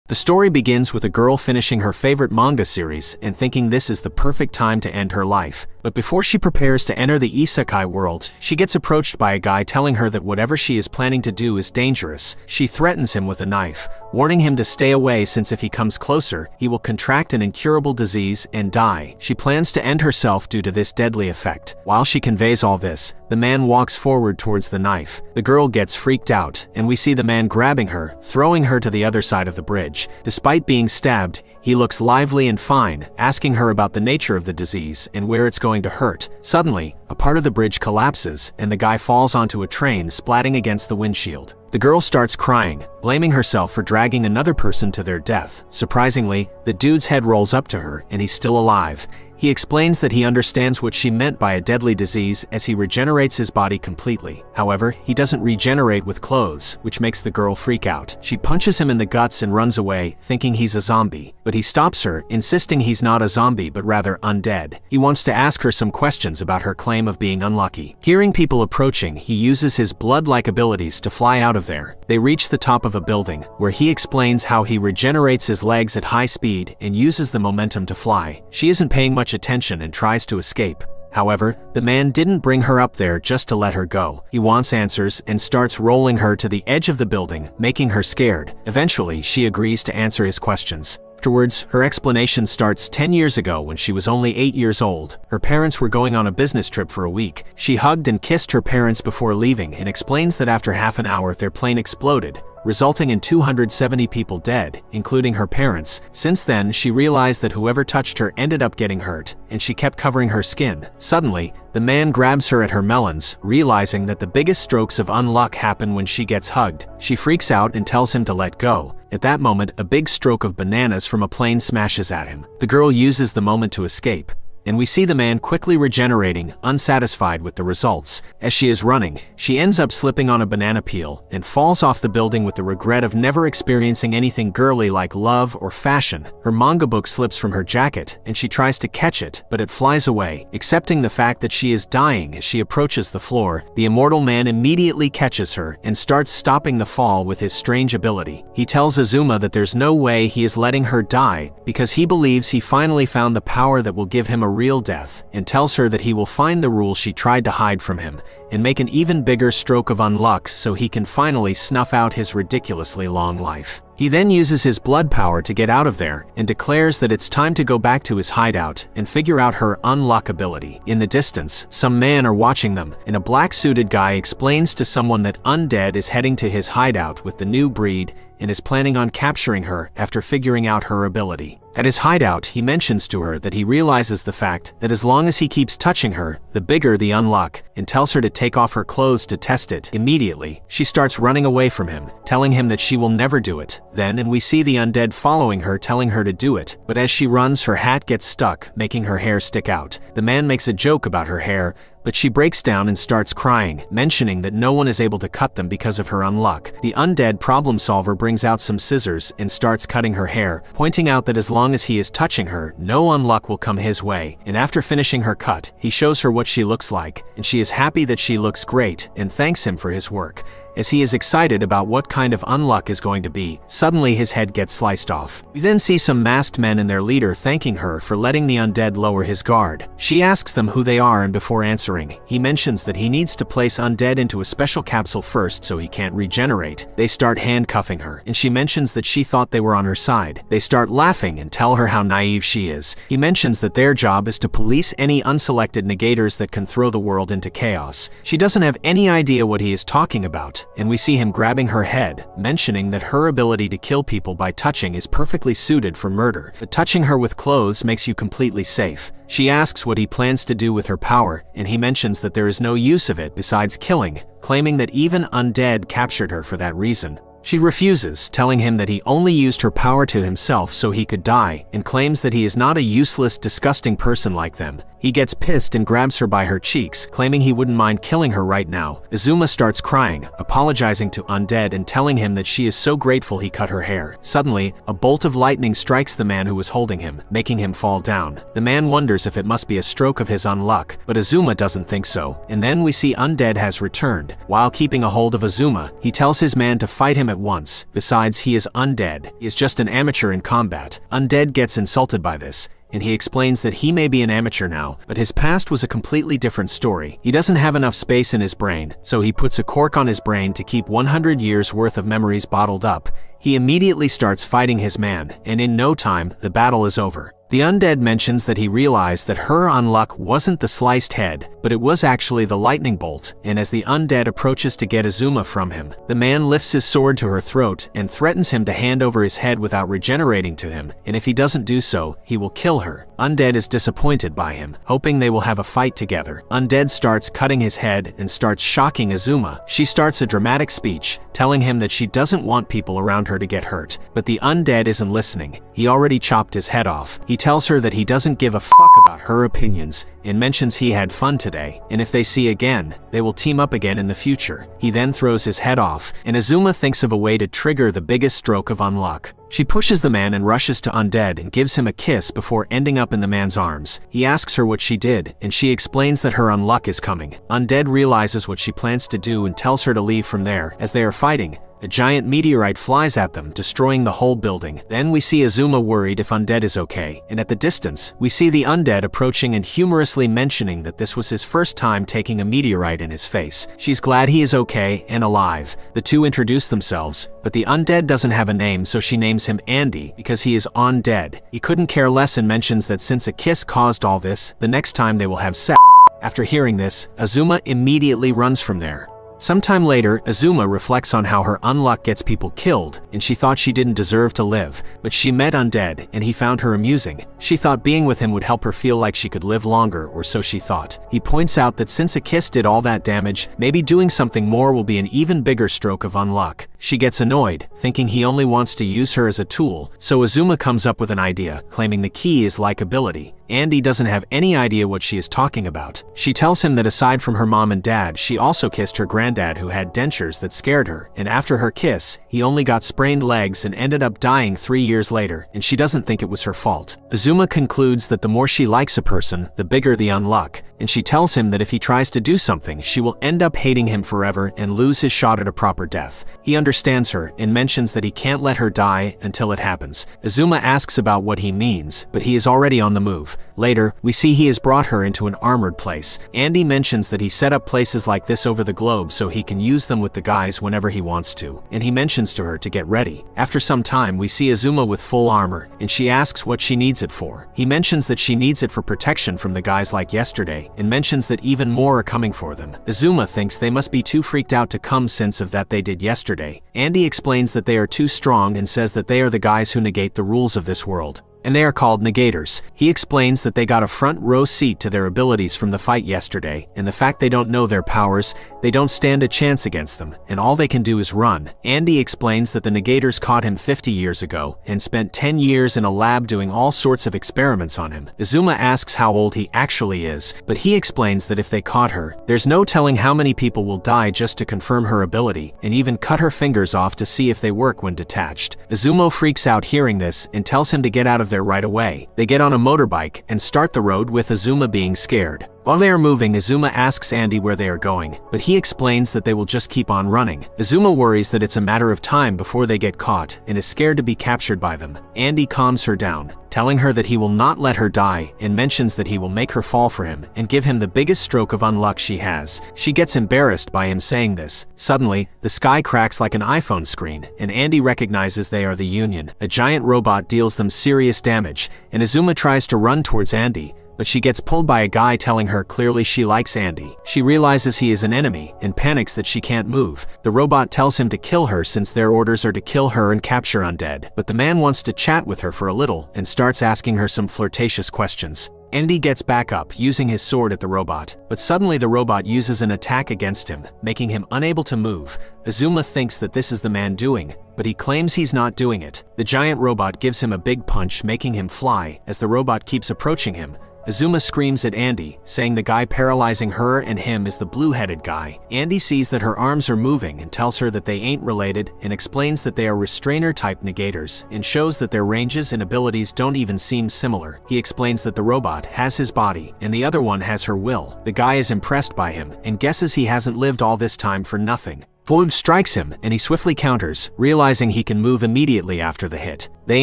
The story begins with a girl finishing her favorite manga series and thinking this is the perfect time to end her life. But before she prepares to enter the isekai world, she gets approached by a guy telling her that whatever she is planning to do is dangerous. She threatens him with a knife, warning him to stay away since if he comes closer, he will contract an incurable disease and die. She plans to end herself due to this deadly effect. While she conveys all this, the man walks forward towards the knife. The girl gets freaked out, and we see the man grabbing her, throwing her to the other side of the bridge. Despite being stabbed, he looks lively and fine, asking her about the nature of the disease and where it's going to hurt. Suddenly, a part of the bridge collapses, and the guy falls onto a train, splatting against the windshield. The girl starts crying, blaming herself for dragging another person to their death. Surprisingly, the dude's head rolls up to her, and he's still alive. He explains that he understands what she meant by a deadly disease as he regenerates his body completely. However, he doesn't regenerate with clothes, which makes the girl freak out. She punches him in the guts and runs away, thinking he's a zombie. But he stops her, insisting he's not a zombie but rather undead. He wants to ask her some questions about her claim of being unlucky. Hearing people approaching, he uses his blood-like abilities to fly out of there. They reach the top of a building, where he explains how he regenerates his legs at high speed and uses the momentum to fly. She isn't paying much attention and tries to escape. However, the man didn't bring her up there just to let her go. He wants answers and starts rolling her to the edge of the building, making her scared. Eventually, she agrees to answer his questions. Afterwards, her explanation starts 10 years ago when she was only 8 years old. Her parents were going on a business trip for a week. She hugged and kissed her parents before leaving and explains that after half an hour their plane exploded, resulting in 270 people dead, including her parents. Since then, she realized that whoever touched her ended up getting hurt, and she kept covering her skin. Suddenly, the man grabs her at her melons, realizing that the biggest strokes of unluck happen when she gets hugged. She freaks out and tells him to let go. At that moment, a big stroke of bananas from a plane smashes at him. The girl uses the moment to escape, and we see the man quickly regenerating, unsatisfied with the results. As she is running, she ends up slipping on a banana peel and falls off the building with the regret of never experiencing anything girly like love or fashion. Her manga book slips from her jacket, and she tries to catch it, but it flies away. Accepting the fact that she is dying as she approaches the floor, the immortal man immediately catches her and starts stopping the fall with his strange ability. He tells Azuma that there's no way he is letting her die because he believes he finally found the power that will give him a real death, and tells her that he will find the rule she tried to hide from him and make an even bigger stroke of unluck so he can finally snuff out his ridiculously long life. He then uses his blood power to get out of there and declares that it's time to go back to his hideout and figure out her unluck ability. In the distance, some men are watching them, and a black-suited guy explains to someone that Undead is heading to his hideout with the new breed and is planning on capturing her after figuring out her ability. At his hideout, he mentions to her that he realizes the fact that as long as he keeps touching her, the bigger the unluck, and tells her to take off her clothes to test it. Immediately, she starts running away from him, telling him that she will never do it. Then, and we see the undead following her, telling her to do it, but as she runs, her hat gets stuck, making her hair stick out. The man makes a joke about her hair, but she breaks down and starts crying, mentioning that no one is able to cut them because of her unluck. The undead problem solver brings out some scissors and starts cutting her hair, pointing out that as long as he is touching her, no unluck will come his way. And after finishing her cut, he shows her what she looks like, and she is happy that she looks great and thanks him for his work. As he is excited about what kind of unluck is going to be, suddenly his head gets sliced off. We then see some masked men and their leader thanking her for letting the undead lower his guard. She asks them who they are, and before answering, he mentions that he needs to place undead into a special capsule first so he can't regenerate. They start handcuffing her, and she mentions that she thought they were on her side. They start laughing and tell her how naive she is. He mentions that their job is to police any unselected negators that can throw the world into chaos. She doesn't have any idea what he is talking about, and we see him grabbing her head, mentioning that her ability to kill people by touching is perfectly suited for murder, but touching her with clothes makes you completely safe. She asks what he plans to do with her power, and he mentions that there is no use of it besides killing, claiming that even undead captured her for that reason. She refuses, telling him that he only used her power to himself so he could die, and claims that he is not a useless, disgusting person like them, He gets pissed and grabs her by her cheeks, claiming he wouldn't mind killing her right now. Azuma starts crying, apologizing to Undead and telling him that she is so grateful he cut her hair. Suddenly, a bolt of lightning strikes the man who was holding him, making him fall down. The man wonders if it must be a stroke of his unluck, but Azuma doesn't think so. And then we see Undead has returned. While keeping a hold of Azuma, he tells his man to fight him at once. Besides, he is Undead. He is just an amateur in combat. Undead gets insulted by this, and he explains that he may be an amateur now, but his past was a completely different story. He doesn't have enough space in his brain, so he puts a cork on his brain to keep 100 years worth of memories bottled up. He immediately starts fighting his man, and in no time, the battle is over. The Undead mentions that he realized that her unluck wasn't the sliced head, but it was actually the lightning bolt, and as the Undead approaches to get Azuma from him, the man lifts his sword to her throat and threatens him to hand over his head without regenerating to him, and if he doesn't do so, he will kill her. Undead is disappointed by him, hoping they will have a fight together. Undead starts cutting his head and starts shocking Azuma. She starts a dramatic speech, telling him that she doesn't want people around her to get hurt, but the Undead isn't listening. He already chopped his head off. He tells her that he doesn't give a fuck about her opinions and mentions he had fun today, and if they see again, they will team up again in the future. He then throws his head off, and Azuma thinks of a way to trigger the biggest stroke of unluck. She pushes the man and rushes to Undead and gives him a kiss before ending up in the man's arms. He asks her what she did, and she explains that her unluck is coming. Undead realizes what she plans to do and tells her to leave from there. As they are fighting, a giant meteorite flies at them, destroying the whole building. Then we see Azuma worried if Undead is okay, and at the distance, we see the Undead approaching and humorously mentioning that this was his first time taking a meteorite in his face. She's glad he is okay and alive. The two introduce themselves, but the Undead doesn't have a name, so she names him Andy because he is Undead. He couldn't care less and mentions that since a kiss caused all this, the next time they will have sex. After hearing this, Azuma immediately runs from there. Sometime later, Azuma reflects on how her unluck gets people killed, and she thought she didn't deserve to live, but she met Undead, and he found her amusing. She thought being with him would help her feel like she could live longer, or so she thought. He points out that since a kiss did all that damage, maybe doing something more will be an even bigger stroke of unluck. She gets annoyed, thinking he only wants to use her as a tool, so Azuma comes up with an idea, claiming the key is likability. Andy doesn't have any idea what she is talking about. She tells him that aside from her mom and dad, she also kissed her granddad who had dentures that scared her, and after her kiss, he only got sprained legs and ended up dying 3 years later, and she doesn't think it was her fault. Azuma concludes that the more she likes a person, the bigger the unluck, and she tells him that if he tries to do something, she will end up hating him forever and lose his shot at a proper death. He understands her and mentions that he can't let her die until it happens. Azuma asks about what he means, but he is already on the move. Later, we see he has brought her into an armored place. Andy mentions that he set up places like this over the globe so he can use them with the guys whenever he wants to, and he mentions to her to get ready. After some time, we see Azuma with full armor, and she asks what she needs it for. He mentions that she needs it for protection from the guys like yesterday, and mentions that even more are coming for them. Azuma thinks they must be too freaked out to come since of that they did yesterday. Andy explains that they are too strong and says that they are the guys who negate the rules of this world, and they are called negators. He explains that they got a front row seat to their abilities from the fight yesterday, and the fact they don't know their powers, they don't stand a chance against them, and all they can do is run. Andy explains that the negators caught him 50 years ago, and spent 10 years in a lab doing all sorts of experiments on him. Azuma asks how old he actually is, but he explains that if they caught her, there's no telling how many people will die just to confirm her ability, and even cut her fingers off to see if they work when detached. Azuma freaks out hearing this, and tells him to get out of there right away. They get on a motorbike and start the road with Azuma being scared. While they are moving, Azuma asks Andy where they are going, but he explains that they will just keep on running. Azuma worries that it's a matter of time before they get caught and is scared to be captured by them. Andy calms her down, telling her that he will not let her die, and mentions that he will make her fall for him and give him the biggest stroke of unluck she has. She gets embarrassed by him saying this. Suddenly, the sky cracks like an iPhone screen, and Andy recognizes they are the Union. A giant robot deals them serious damage, and Azuma tries to run towards Andy, but she gets pulled by a guy telling her clearly she likes Andy. She realizes he is an enemy and panics that she can't move. The robot tells him to kill her since their orders are to kill her and capture Undead, but the man wants to chat with her for a little and starts asking her some flirtatious questions. Andy gets back up, using his sword at the robot, but suddenly the robot uses an attack against him, making him unable to move. Azuma thinks that this is the man doing, but he claims he's not doing it. The giant robot gives him a big punch, making him fly. As the robot keeps approaching him, Azuma screams at Andy, saying the guy paralyzing her and him is the blue-headed guy. Andy sees that her arms are moving and tells her that they ain't related and explains that they are restrainer-type negators and shows that their ranges and abilities don't even seem similar. He explains that the robot has his body and the other one has her will. The guy is impressed by him and guesses he hasn't lived all this time for nothing. Void strikes him and he swiftly counters, realizing he can move immediately after the hit. They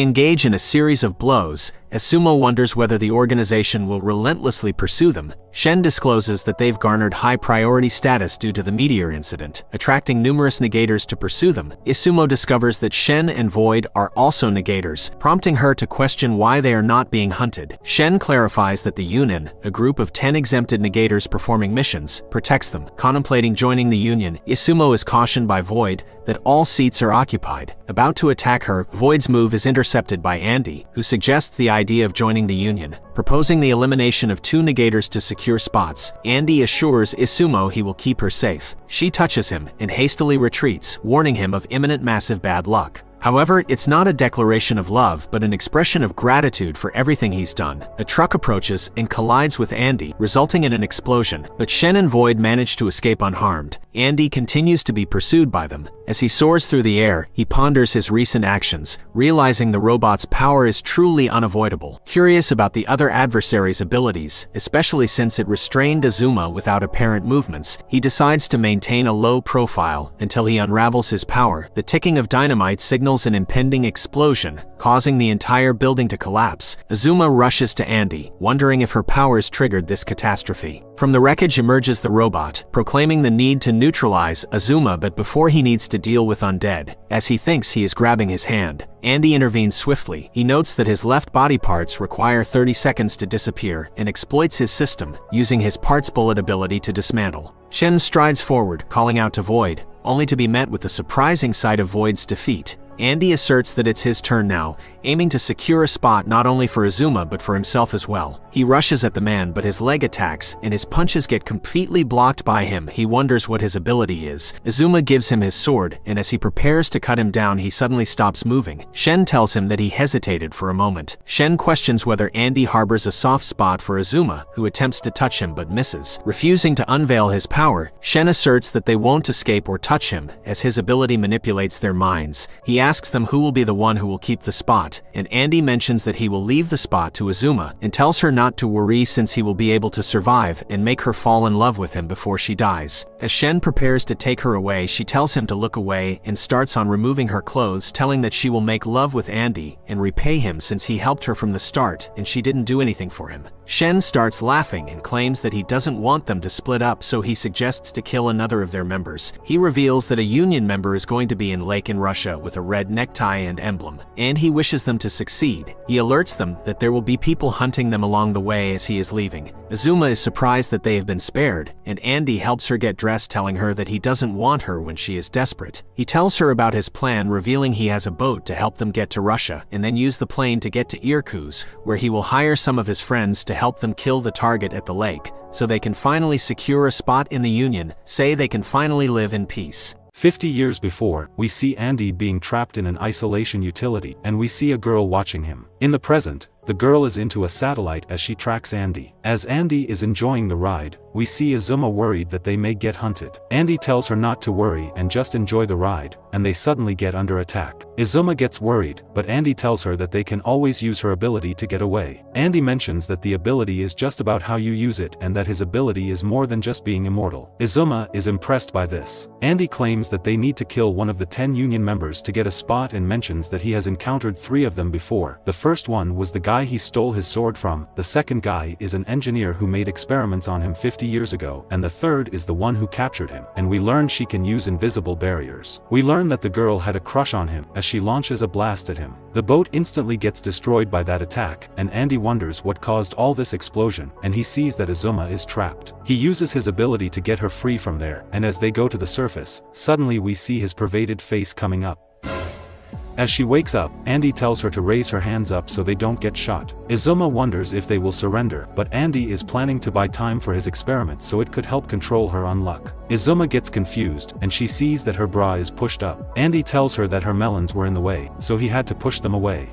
engage in a series of blows, as Sumo wonders whether the organization will relentlessly pursue them. Shen discloses that they've garnered high priority status due to the meteor incident, attracting numerous negators to pursue them. Isumo discovers that Shen and Void are also negators, prompting her to question why they are not being hunted. Shen clarifies that the Union, a group of 10 exempted negators performing missions, protects them. Contemplating joining the Union, Isumo is cautioned by Void that all seats are occupied. About to attack her, Void's move is intercepted by Andy, who suggests the idea of joining the Union. Proposing the elimination of 2 negators to secure spots, Andy assures Isumo he will keep her safe. She touches him and hastily retreats, warning him of imminent massive bad luck. However, it's not a declaration of love, but an expression of gratitude for everything he's done. A truck approaches and collides with Andy, resulting in an explosion, but Shen and Void manage to escape unharmed. Andy continues to be pursued by them. As he soars through the air, he ponders his recent actions, realizing the robot's power is truly unavoidable. Curious about the other adversary's abilities, especially since it restrained Azuma without apparent movements, he decides to maintain a low profile until he unravels his power. The ticking of dynamite signals an impending explosion, causing the entire building to collapse. Azuma rushes to Andy, wondering if her powers triggered this catastrophe. From the wreckage emerges the robot, proclaiming the need to neutralize Azuma, but before he needs to deal with undead. As he thinks he is grabbing his hand, Andy intervenes swiftly. He notes that his left body parts require 30 seconds to disappear and exploits his system, using his parts bullet ability to dismantle. Shen strides forward, calling out to Void, only to be met with the surprising sight of Void's defeat. Andy asserts that it's his turn now, aiming to secure a spot not only for Azuma but for himself as well. He rushes at the man, but his leg attacks and his punches get completely blocked by him. He wonders what his ability is. Azuma gives him his sword, and as he prepares to cut him down, he suddenly stops moving. Shen tells him that he hesitated for a moment. Shen questions whether Andy harbors a soft spot for Azuma, who attempts to touch him but misses. Refusing to unveil his power, Shen asserts that they won't escape or touch him, as his ability manipulates their minds. He asks them who will be the one who will keep the spot, and Andy mentions that he will leave the spot to Azuma, and tells her not to worry since he will be able to survive and make her fall in love with him before she dies. As Shen prepares to take her away, she tells him to look away and starts on removing her clothes, telling that she will make love with Andy and repay him since he helped her from the start and she didn't do anything for him. Shen starts laughing and claims that he doesn't want them to split up, so he suggests to kill another of their members. He reveals that a Union member is going to be in Lake in Russia with a red necktie and emblem, and he wishes them to succeed. He alerts them that there will be people hunting them along the way as he is leaving. Azuma is surprised that they have been spared, and Andy helps her get dressed, telling her that he doesn't want her when she is desperate. He tells her about his plan, revealing he has a boat to help them get to Russia, and then use the plane to get to Irkutsk, where he will hire some of his friends to help them kill the target at the lake, so they can finally secure a spot in the Union, say they can finally live in peace. 50 years before, we see Andy being trapped in an isolation utility, and we see a girl watching him. In the present, the girl is into a satellite as she tracks Andy. As Andy is enjoying the ride, we see Azuma worried that they may get hunted. Andy tells her not to worry and just enjoy the ride, and they suddenly get under attack. Azuma gets worried, but Andy tells her that they can always use her ability to get away. Andy mentions that the ability is just about how you use it and that his ability is more than just being immortal. Azuma is impressed by this. Andy claims that they need to kill one of the 10 Union members to get a spot and mentions that he has encountered 3 of them before. The first one was the guy he stole his sword from, the second guy is an engineer who made experiments on him 50 years ago, and the third is the one who captured him, and we learn she can use invisible barriers. We learn that the girl had a crush on him as she launches a blast at him. The boat instantly gets destroyed by that attack, and Andy wonders what caused all this explosion, and he sees that Azuma is trapped. He uses his ability to get her free from there, and as they go to the surface, suddenly we see his pervaded face coming up. As she wakes up, Andy tells her to raise her hands up so they don't get shot. Azuma wonders if they will surrender, but Andy is planning to buy time for his experiment so it could help control her unluck. Azuma gets confused, and she sees that her bra is pushed up. Andy tells her that her melons were in the way, so he had to push them away.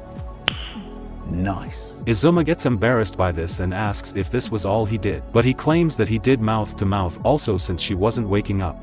Nice. Izuma gets embarrassed by this and asks if this was all he did, but he claims that he did mouth to mouth also since she wasn't waking up.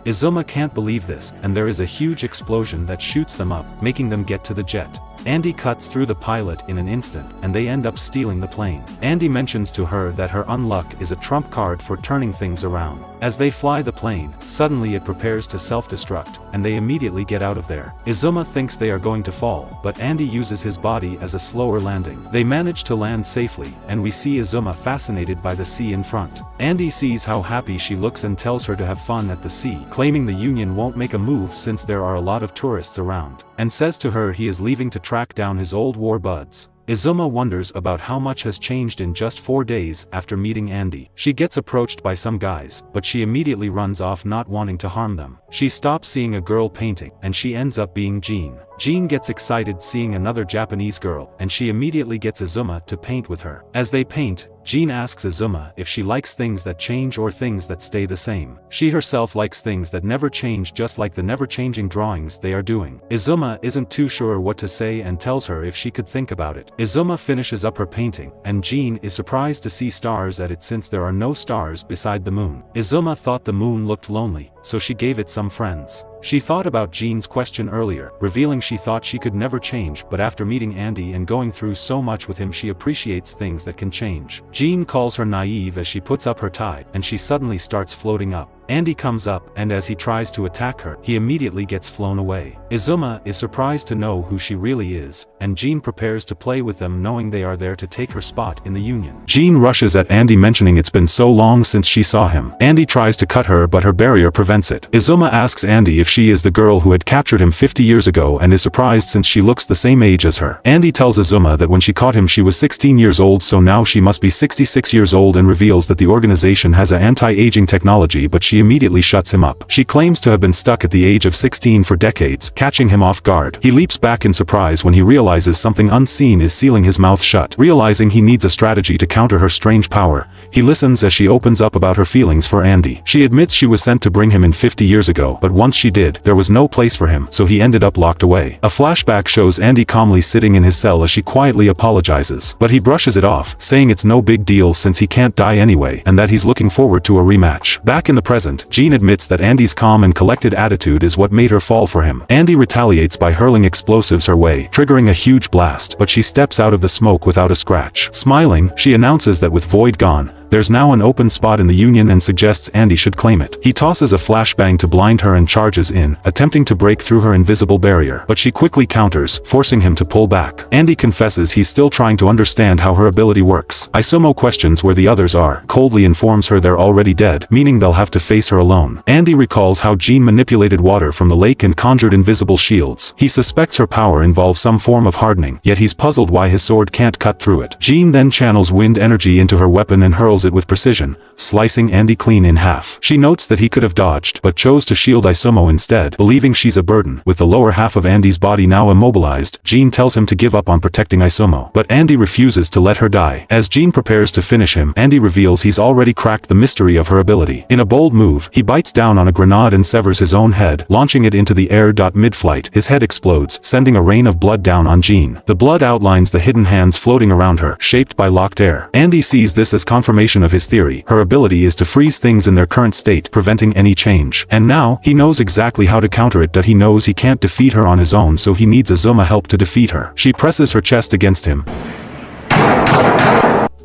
Izuma can't believe this, and there is a huge explosion that shoots them up, making them get to the jet. Andy cuts through the pilot in an instant, and they end up stealing the plane. Andy mentions to her that her unluck is a trump card for turning things around. As they fly the plane, suddenly it prepares to self-destruct, and they immediately get out of there. Izuma thinks they are going to fall, but Andy uses his body as a slower landing. They manage to land safely, and we see Izuma fascinated by the sea in front. Andy sees how happy she looks and tells her to have fun at the sea, claiming the Union won't make a move since there are a lot of tourists around, and says to her he is leaving to track down his old war buds. Izuma wonders about how much has changed in just 4 days after meeting Andy. She gets approached by some guys, but she immediately runs off not wanting to harm them. She stops seeing a girl painting, and she ends up being Jean. Jean gets excited seeing another Japanese girl, and she immediately gets Izuma to paint with her. As they paint, Jean asks Izuma if she likes things that change or things that stay the same. She herself likes things that never change, just like the never-changing drawings they are doing. Izuma isn't too sure what to say and tells her if she could think about it. Izuma finishes up her painting, and Jean is surprised to see stars at it since there are no stars beside the moon. Izuma thought the moon looked lonely, so she gave it some friends. She thought about Jean's question earlier, revealing she thought she could never change, but after meeting Andy and going through so much with him she appreciates things that can change. Jean calls her naive as she puts up her tie, and she suddenly starts floating up. Andy comes up, and as he tries to attack her, he immediately gets flown away. Izuma is surprised to know who she really is, and Jean prepares to play with them knowing they are there to take her spot in the Union. Jean rushes at Andy mentioning it's been so long since she saw him. Andy tries to cut her but her barrier prevents it. Izuma asks Andy if she is the girl who had captured him 50 years ago and is surprised since she looks the same age as her. Andy tells Izuma that when she caught him she was 16 years old, so now she must be 66 years old, and reveals that the organization has an anti-aging technology, but she immediately shuts him up. She claims to have been stuck at the age of 16 for decades, catching him off guard. He leaps back in surprise when he realizes something unseen is sealing his mouth shut. Realizing he needs a strategy to counter her strange power, he listens as she opens up about her feelings for Andy. She admits she was sent to bring him in 50 years ago, but once she did, there was no place for him, so he ended up locked away. A flashback shows Andy calmly sitting in his cell as she quietly apologizes, but he brushes it off, saying it's no big deal since he can't die anyway, and that he's looking forward to a rematch. Back in the present, Jean admits that Andy's calm and collected attitude is what made her fall for him. Andy retaliates by hurling explosives her way, triggering a huge blast, but she steps out of the smoke without a scratch. Smiling, she announces that with Void gone, there's now an open spot in the Union and suggests Andy should claim it. He tosses a flashbang to blind her and charges in, attempting to break through her invisible barrier, but she quickly counters, forcing him to pull back. Andy confesses he's still trying to understand how her ability works. Isomo questions where the others are, coldly informs her they're already dead, meaning they'll have to face her alone. Andy recalls how Jean manipulated water from the lake and conjured invisible shields. He suspects her power involves some form of hardening, yet he's puzzled why his sword can't cut through it. Jean then channels wind energy into her weapon and hurls it with precision, slicing Andy clean in half. She notes that he could have dodged, but chose to shield Isomo instead, believing she's a burden. With the lower half of Andy's body now immobilized, Jean tells him to give up on protecting Isomo, but Andy refuses to let her die. As Jean prepares to finish him, Andy reveals he's already cracked the mystery of her ability. In a bold move, he bites down on a grenade and severs his own head, launching it into the air. Mid-flight, his head explodes, sending a rain of blood down on Jean. The blood outlines the hidden hands floating around her, shaped by locked air. Andy sees this as confirmation of his theory. Her ability is to freeze things in their current state, preventing any change. And now, he knows exactly how to counter it. He knows he can't defeat her on his own, so he needs Izuma help to defeat her. She presses her chest against him,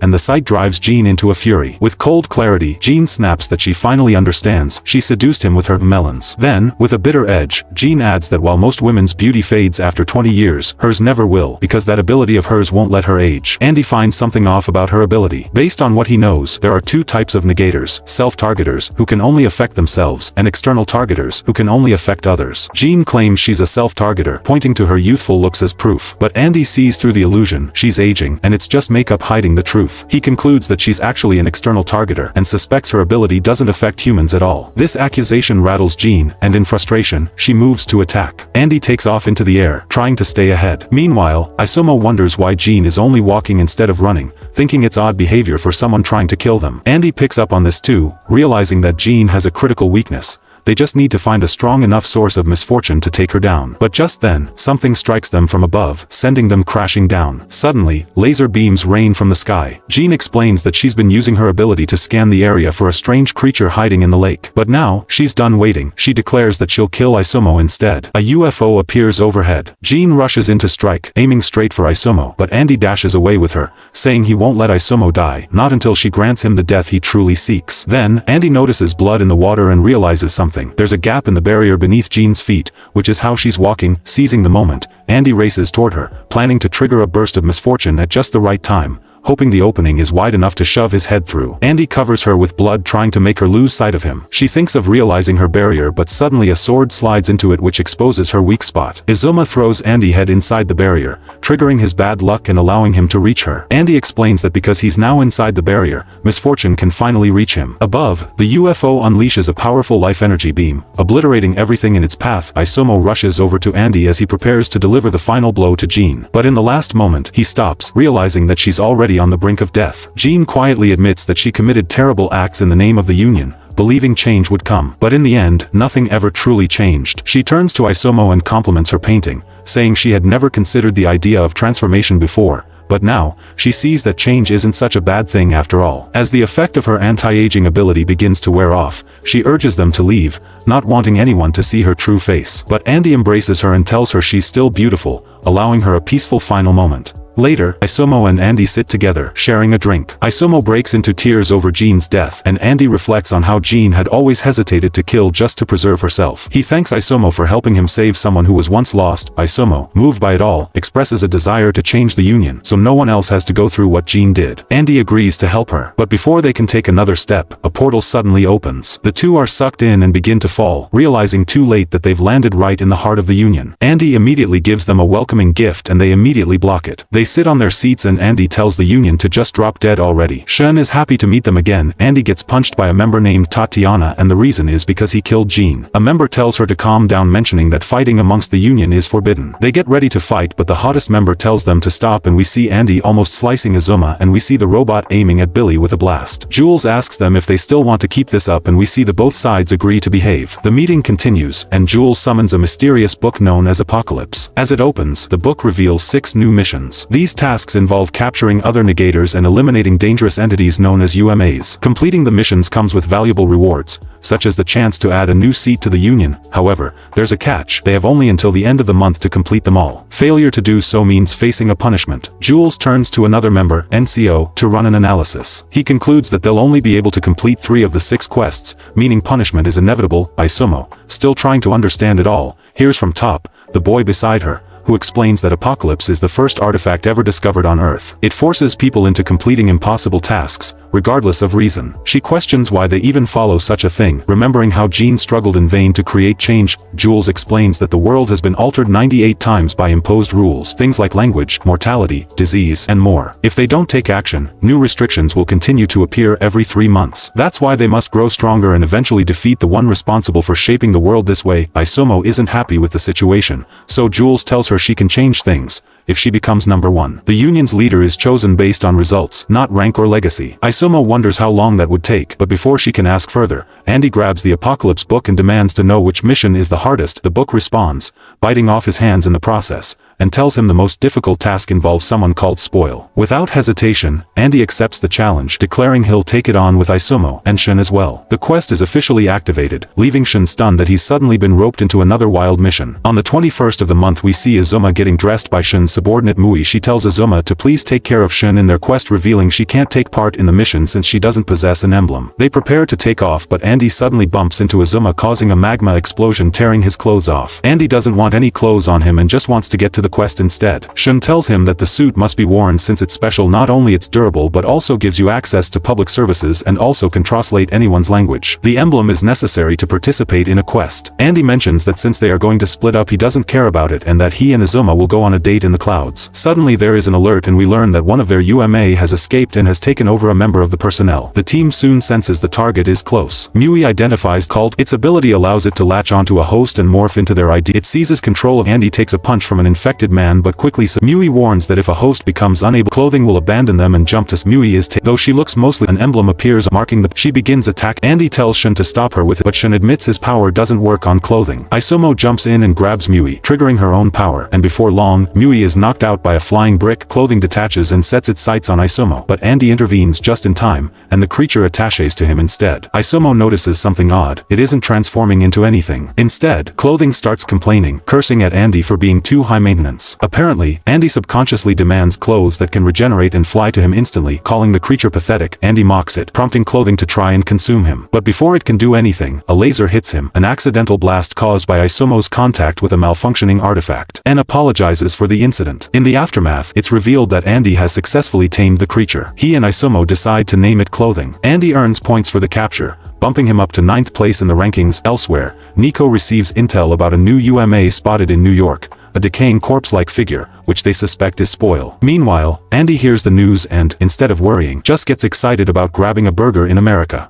and the sight drives Jean into a fury. With cold clarity, Jean snaps that she finally understands. She seduced him with her melons. Then, with a bitter edge, Jean adds that while most women's beauty fades after 20 years, hers never will, because that ability of hers won't let her age. Andy finds something off about her ability. Based on what he knows, there are two types of negators: self-targeters, who can only affect themselves, and external targeters, who can only affect others. Jean claims she's a self-targeter, pointing to her youthful looks as proof. But Andy sees through the illusion. She's aging, and it's just makeup hiding the truth. He concludes that she's actually an external targeter, and suspects her ability doesn't affect humans at all. This accusation rattles Jean, and in frustration, she moves to attack. Andy takes off into the air, trying to stay ahead. Meanwhile, Isomo wonders why Jean is only walking instead of running, thinking it's odd behavior for someone trying to kill them. Andy picks up on this too, realizing that Jean has a critical weakness: they just need to find a strong enough source of misfortune to take her down. But just then, something strikes them from above, sending them crashing down. Suddenly, laser beams rain from the sky. Jean explains that she's been using her ability to scan the area for a strange creature hiding in the lake. But now, she's done waiting. She declares that she'll kill Isomo instead. A UFO appears overhead. Jean rushes in to strike, aiming straight for Isomo, but Andy dashes away with her, saying he won't let Isomo die, not until she grants him the death he truly seeks. Then, Andy notices blood in the water and realizes something. There's a gap in the barrier beneath Jean's feet, which is how she's walking. Seizing the moment, Andy races toward her, planning to trigger a burst of misfortune at just the right time, hoping the opening is wide enough to shove his head through. Andy covers her with blood, trying to make her lose sight of him. She thinks of realizing her barrier, but suddenly a sword slides into it, which exposes her weak spot. Izuma throws Andy head inside the barrier, triggering his bad luck and allowing him to reach her. Andy explains that because he's now inside the barrier, misfortune can finally reach him. Above, the UFO unleashes a powerful life energy beam, obliterating everything in its path. Isomo rushes over to Andy as he prepares to deliver the final blow to Jean. But in the last moment, he stops, realizing that she's already on the brink of death. Jean quietly admits that she committed terrible acts in the name of the Union, believing change would come. But in the end, nothing ever truly changed. She turns to Isomo and compliments her painting, saying she had never considered the idea of transformation before, but now, she sees that change isn't such a bad thing after all. As the effect of her anti-aging ability begins to wear off, she urges them to leave, not wanting anyone to see her true face. But Andy embraces her and tells her she's still beautiful, allowing her a peaceful final moment. Later, Isomo and Andy sit together, sharing a drink. Isomo breaks into tears over Jean's death, and Andy reflects on how Jean had always hesitated to kill just to preserve herself. He thanks Isomo for helping him save someone who was once lost. Isomo, moved by it all, expresses a desire to change the Union, so no one else has to go through what Jean did. Andy agrees to help her, but before they can take another step, a portal suddenly opens. The two are sucked in and begin to fall, realizing too late that they've landed right in the heart of the Union. Andy immediately gives them a welcoming gift and they immediately block it. They sit on their seats and Andy tells the Union to just drop dead already. Shun is happy to meet them again. Andy gets punched by a member named Tatiana, and the reason is because he killed Jean. A member tells her to calm down, mentioning that fighting amongst the Union is forbidden. They get ready to fight, but the hottest member tells them to stop, and we see Andy almost slicing Izuma, and we see the robot aiming at Billy with a blast. Jules asks them if they still want to keep this up, and we see the both sides agree to behave. The meeting continues, and Jules summons a mysterious book known as Apocalypse. As it opens, the book reveals 6 new missions. These tasks involve capturing other negators and eliminating dangerous entities known as UMAs. Completing the missions comes with valuable rewards, such as the chance to add a new seat to the Union. However, there's a catch. They have only until the end of the month to complete them all. Failure to do so means facing a punishment. Jules turns to another member, NCO, to run an analysis. He concludes that they'll only be able to complete 3 of the 6 quests, meaning punishment is inevitable. Isomo, still trying to understand it all, hears from Top, the boy beside her, who explains that Apocalypse is the first artifact ever discovered on Earth. It forces people into completing impossible tasks, regardless of reason. She questions why they even follow such a thing. Remembering how Jean struggled in vain to create change, Jules explains that the world has been altered 98 times by imposed rules, things like language, mortality, disease, and more. If they don't take action, new restrictions will continue to appear every 3 months. That's why they must grow stronger and eventually defeat the one responsible for shaping the world this way. Isomo isn't happy with the situation, so Jules tells her she can change things if she becomes number 1. The Union's leader is chosen based on results, not rank or legacy. Isomo wonders how long that would take, but before she can ask further, Andy grabs the Apocalypse book and demands to know which mission is the hardest. The book responds, biting off his hands in the process, and tells him the most difficult task involves someone called Spoil. Without hesitation, Andy accepts the challenge, declaring he'll take it on with Isomo and Shun as well. The quest is officially activated, leaving Shun stunned that he's suddenly been roped into another wild mission. On the 21st of the month, we see Izuma getting dressed by Shun's subordinate Mui. She tells Izuma to please take care of Shun in their quest, revealing she can't take part in the mission since she doesn't possess an emblem. They prepare to take off, but Andy suddenly bumps into Izuma, causing a magma explosion, tearing his clothes off. Andy doesn't want any clothes on him and just wants to get to the quest instead. Shun tells him that the suit must be worn since it's special. Not only it's durable but also gives you access to public services and also can translate anyone's language. The emblem is necessary to participate in a quest. Andy mentions that since they are going to split up, he doesn't care about it and that he and Izuma will go on a date in the clouds. Suddenly there is an alert and we learn that one of their UMA has escaped and has taken over a member of the personnel. The team soon senses the target is close. Mui identifies called. Its ability allows it to latch onto a host and morph into their ID. It seizes control of Andy, takes a punch from an infected infected man but quickly Mui warns that if a host becomes unable, clothing will abandon them and jump to Mui is though she looks mostly an emblem appears marking the she begins attack. Andy tells Shun to stop her with it, but Shun admits his power doesn't work on clothing. Isomo jumps in and grabs Mui, triggering her own power, and before long, Mui is knocked out by a flying brick. Clothing detaches and sets its sights on Isomo, but Andy intervenes just in time, and the creature attaches to him instead. Isomo notices something odd. It isn't transforming into anything. Instead, clothing starts complaining, cursing at Andy for being too high maintenance. Apparently, Andy subconsciously demands clothes that can regenerate and fly to him instantly, calling the creature pathetic. Andy mocks it, prompting clothing to try and consume him. But before it can do anything, a laser hits him, an accidental blast caused by Isomo's contact with a malfunctioning artifact. N apologizes for the incident. In the aftermath, it's revealed that Andy has successfully tamed the creature. He and Isomo decide to name it Clothing. Andy earns points for the capture, bumping him up to 9th place in the rankings. Elsewhere, Nico receives intel about a new UMA spotted in New York, a decaying corpse-like figure, which they suspect is Spoil. Meanwhile, Andy hears the news and, instead of worrying, just gets excited about grabbing a burger in America.